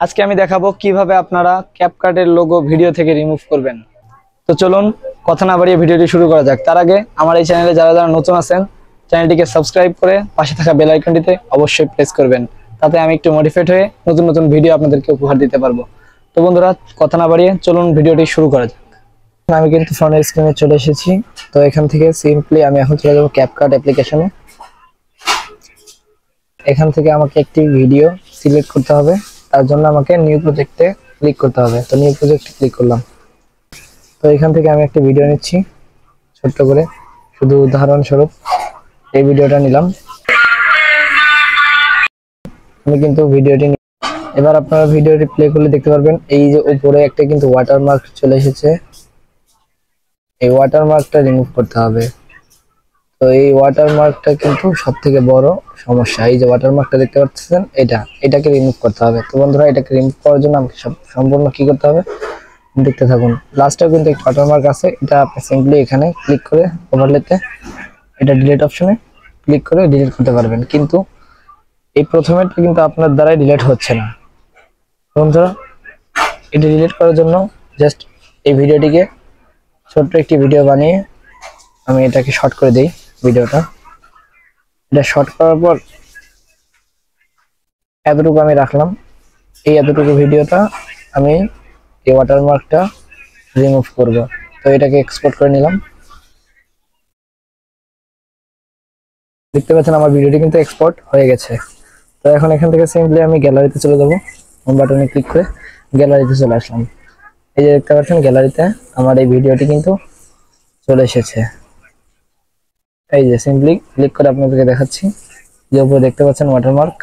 আজকে আমি দেখাবো কিভাবে আপনারা ক্যাপকাটের লোগো ভিডিও থেকে রিমুভ করবেন। তো চলুন কথা না বাড়িয়ে ভিডিওটি শুরু করা যাক। তার আগে আমার এই চ্যানেলে যারা যারা নতুন আছেন চ্যানেলটিকে সাবস্ক্রাইব করে পাশে থাকা বেল আইকনটিতে অবশ্যই প্রেস করবেন, তাতে আমি একটু মোটিভেট হয়ে নতুন নতুন ভিডিও আপনাদেরকে উপহার দিতে পারবো। তো বন্ধুরা কথা না বাড়িয়ে চলুন ভিডিওটি শুরু করা যাক। আমি কিন্তু ফোনের স্ক্রিনে চলে এসেছি। তো এখান থেকে সিম্পলি আমি এখন চলে যাবো ক্যাপকাট অ্যাপ্লিকেশনে। এখান থেকে আমাকে একটি ভিডিও সিলেক্ট করতে হবে, তার জন্য আমাকে নিউ প্রজেক্টে ক্লিক করতে হবে। তো নিউ প্রজেক্টে ক্লিক করলাম। তো এখান থেকে আমি একটা ভিডিও নিচ্ছি ছোট্ট করে, শুধু উদাহরণস্বরূপ এই ভিডিওটা নিলাম। আমি কিন্তু ভিডিওটি এবার আপনারা ভিডিওটি প্লে করলে দেখতে পারবেন এই যে উপরে একটা কিন্তু ওয়াটারমার্ক চলে এসেছে। এই ওয়াটারমার্কটা রিমুভ করতে হবে। তো এই ওয়াটারমার্কটা কিন্তু সবথেকে বড় সমস্যা। এই যে ওয়াটারমার্কটা দেখতে পাচ্ছেন, এটাকে রিমুভ করতে হবে। তো বন্ধুরা এটাকে রিমুভ করার জন্য আমাকে সম্পূর্ণ কি করতে হবে দেখতে থাকুন। লাস্টেও কিন্তু একটা ওয়াটারমার্ক আছে, এটা আপনি সিম্পলি এখানে ক্লিক করে ওভারলেতে এটা ডিলিট অপশনে ক্লিক করে ডিলিট করতে পারবেন। কিন্তু এই প্রথমেরটা কিন্তু আপনার দ্বারাই ডিলিট হচ্ছে না। বন্ধুরা এটা ডিলিট করার জন্য জাস্ট এই ভিডিওটিকে ছোট্ট একটি ভিডিও বানিয়ে আমি এটাকে শর্ট করে দেই। ভিডিওটা এটা শর্ট করার পর এতটুকু আমি রাখলাম। এই এতটুকু ভিডিওটা আমি এই ওয়াটারমার্কটা রিমুভ করব। তো এটাকে এক্সপোর্ট করে নিলাম। দেখতে পাচ্ছেন আমার ভিডিওটি কিন্তু এক্সপোর্ট হয়ে গেছে। তো এখন এখান থেকে সিম্পলি আমি গ্যালারিতে চলে যাব। হোম বাটনে ক্লিক করে গ্যালারিতে চলে আসলাম। এই যে দেখতে পাচ্ছেন গ্যালারিতে আমার এই ভিডিওটি কিন্তু চলে এসেছে। এই যে সিম্পলি ক্লিক করে আপনাদেরকে দেখাচ্ছি যে উপরে দেখতে পাচ্ছেন ওয়াটারমার্ক,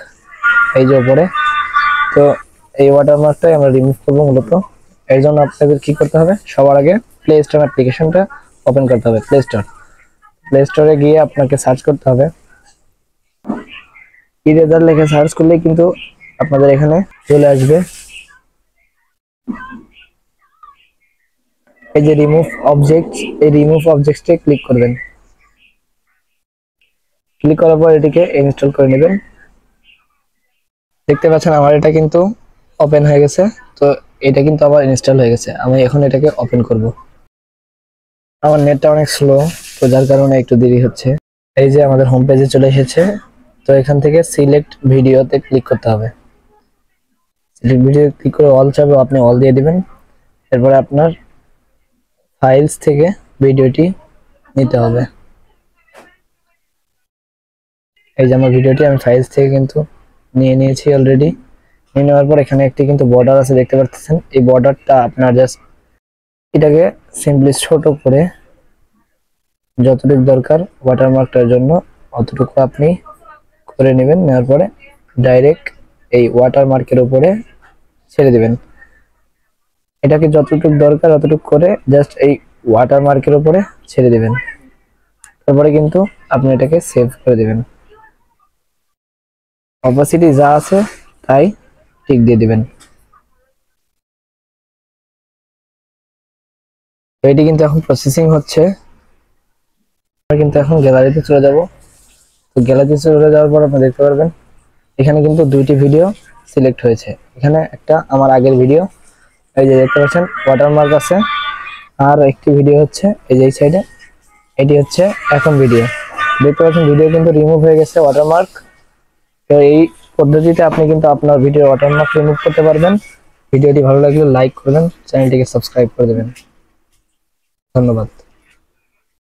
এই যে উপরে। তো এই ওয়াটারমার্কটাই আমরা রিমুভ করবো মূলত। এর জন্য আপনাদের কি করতে হবে, সবার আগে প্লে স্টোর অ্যাপ্লিকেশনটা ওপেন করতে হবে। প্লে স্টোরে গিয়ে আপনাকে সার্চ করতে হবে ইরেজার লিখে সার্চ করলেই কিন্তু আপনাদের এখানে চলে আসবে এই যে রিমুভ অবজেক্টস। এই রিমুভ অবজেক্টসে ক্লিক করবেন। ক্লিক করার পর এটিকে ইনস্টল করে নেবেন। দেখতে পাচ্ছেন আমার এটা কিন্তু ওপেন হয়ে গেছে। তো এটা কিন্তু আবার ইনস্টল হয়ে গেছে। আমি এখন এটাকে ওপেন করব। আমার নেটটা অনেক স্লো, তো যার কারণে একটু দেরি হচ্ছে। এই যে আমাদের হোম পেজে চলে এসেছে। তো এখান থেকে সিলেক্ট ভিডিওতে ক্লিক করতে হবে। সিলেক্ট ভিডিও ক্লিক করে অল চাইবে আপনি অল দিয়ে দিবেন। এরপরে আপনার ফাইলস থেকে ভিডিওটি নিতে হবে। এই যে আমার ভিডিওটি আমি ফাইলস থেকে কিন্তু নিয়ে নিয়েছি অলরেডি। নিয়ে নেওয়ার পর এখানে একটি কিন্তু বর্ডার আছে দেখতে পাচ্ছেন। এই বর্ডারটা আপনার জাস্ট এটাকে সিম্পলি ছোট করে যতটুকু দরকার ওয়াটারমার্কটার জন্য অতটুকু আপনি করে নেবেন। নেওয়ার পরে ডাইরেক্ট এই ওয়াটারমার্কের উপরে ছেড়ে দিবেন। এটাকে যতটুকু দরকার অতটুকু করে জাস্ট এই ওয়াটারমার্কের উপরে ছেড়ে দিবেন। তারপরে কিন্তু আপনি এটাকে সেভ করে দিবেন। অপাসিটি যা আছে তাই ঠিক দিয়ে দিবেন। তো এটি কিন্তু এখন প্রসেসিং হচ্ছে। আমরা কিন্তু এখন গ্যালারিতে চলে যাব। তো গ্যালারিতে চলে যাওয়ার পর আপনি দেখতে পারবেন এখানে কিন্তু দুইটি ভিডিও সিলেক্ট হয়েছে। এখানে একটা আমার আগের ভিডিও, এই যে দেখতে পাচ্ছেন ওয়াটারমার্ক আছে। আর একটি ভিডিও হচ্ছে এই যে এই সাইডে, এটি হচ্ছে এখন ভিডিও। দেখতে পাচ্ছেন ভিডিও কিন্তু রিমুভ হয়ে গেছে ওয়াটারমার্ক। তো এই পদ্ধতিতে আপনি কিন্তু আপনার ভিডিও ওয়াটারমার্ক রিমুভ করতে পারবেন। ভিডিওটি ভালো লাগলে লাইক করবেন, চ্যানেলটিকে সাবস্ক্রাইব করে দেবেন। ধন্যবাদ।